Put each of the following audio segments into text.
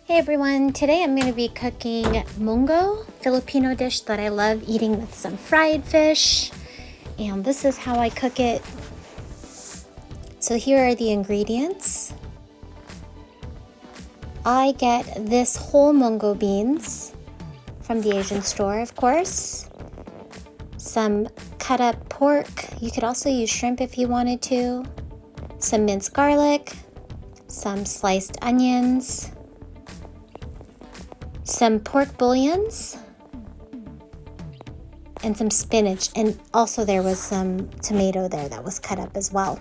Hey everyone, today I'm going to be cooking Munggo, Filipino dish that I love eating with some fried fish. And this is how I cook it. So here are the ingredients. I get this whole Munggo beans from the Asian store, of course. Some cut up pork. You could also use shrimp if you wanted to. Some minced garlic, some sliced onions, some pork bouillons, and some spinach, and also there was some tomato there that was cut up as well.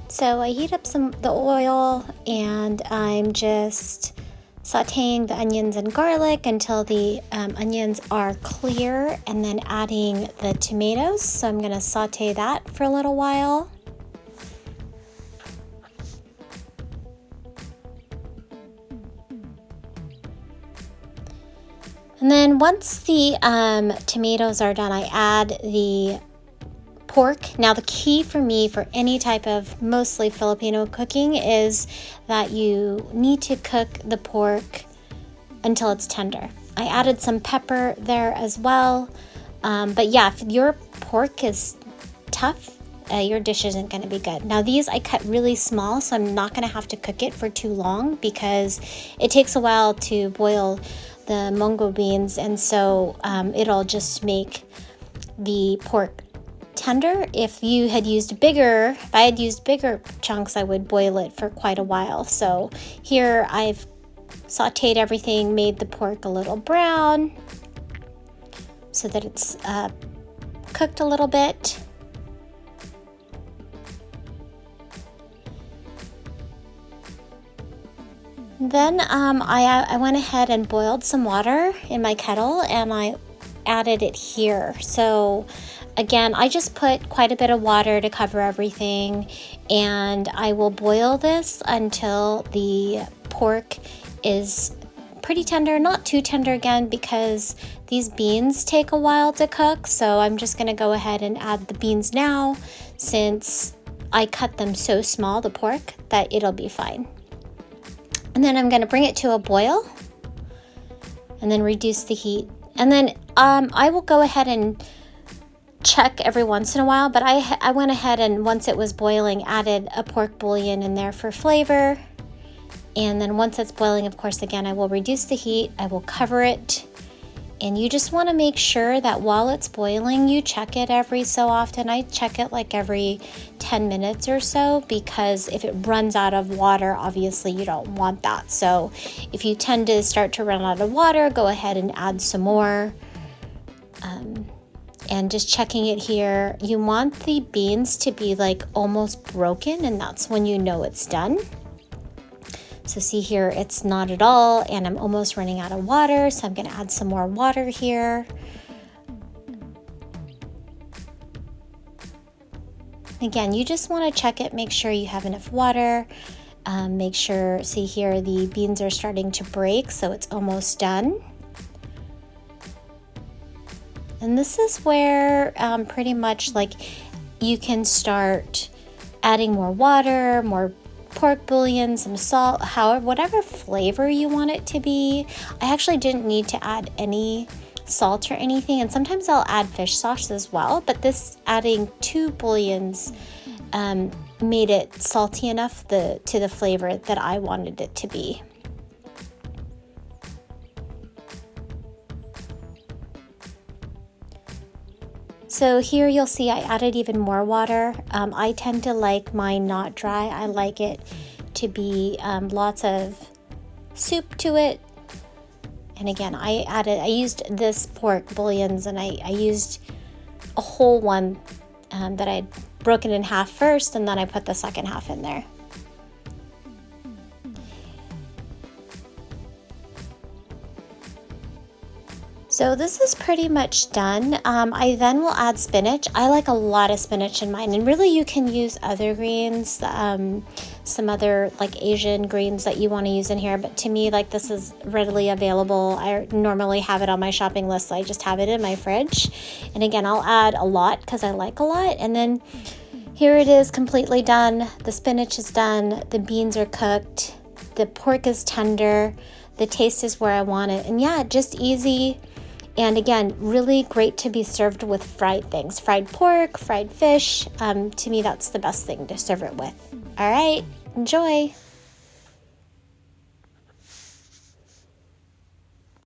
So I heat up the oil, and I'm just sauteing the onions and garlic until the onions are clear, and then adding the tomatoes. So I'm going to saute that for a little while. And then once the tomatoes are done, I add the pork. Now the key for me for any type of mostly Filipino cooking is that you need to cook the pork until it's tender. I added some pepper there as well, but yeah, if your pork is tough, your dish isn't going to be good. Now these I cut really small, so I'm not going to have to cook it for too long because it takes a while to boil the Munggo beans, and so it'll just make the pork tender. If I had used bigger chunks, I would boil it for quite a while. So here I've sauteed everything, made the pork a little brown so that it's cooked a little bit. Then I went ahead and boiled some water in my kettle, and I added it here. So again, I just put quite a bit of water to cover everything, and I will boil this until the pork is pretty tender, not too tender again, because these beans take a while to cook. So I'm just going to go ahead and add the beans now, since I cut them so small, the pork, that it'll be fine. And then I'm going to bring it to a boil and then reduce the heat. And then I will go ahead and check every once in a while, but I went ahead and once it was boiling, added a pork bouillon in there for flavor. And then once it's boiling, of course, again, I will reduce the heat, I will cover it. And you just want to make sure that while it's boiling, you check it every so often. I check it like every 10 minutes or so, because if it runs out of water, obviously you don't want that. So if you tend to start to run out of water, go ahead and add some more. And just checking it here, you want the beans to be like almost broken, and that's when you know it's done. So see here, it's not at all, and I'm almost running out of water, so I'm going to add some more water here. Again, you just want to check it, make sure you have enough water. Make sure, see here, the beans are starting to break, so it's almost done. And this is where pretty much like you can start adding more water, more pork bouillon, some salt, whatever flavor you want it to be. I actually didn't need to add any salt or anything, and sometimes I'll add fish sauce as well, but this adding 2 bouillons made it salty enough to the flavor that I wanted it to be. So here you'll see I added even more water. I tend to like mine not dry. I like it to be lots of soup to it. And again, I used this pork bouillons, and I used a whole one that I'd broken in half first, and then I put the second half in there. So this is pretty much done. I then will add spinach. I like a lot of spinach in mine, and really you can use other greens, some other like Asian greens that you want to use in here, but to me, like, this is readily available. I normally have it on my shopping list, so I just have it in my fridge. And again, I'll add a lot because I like a lot. And then here it is, completely done. The spinach is done, the beans are cooked, the pork is tender, the taste is where I want it. And yeah, just easy. And again, really great to be served with fried things. Fried pork, fried fish. To me, that's the best thing to serve it with. All right, enjoy.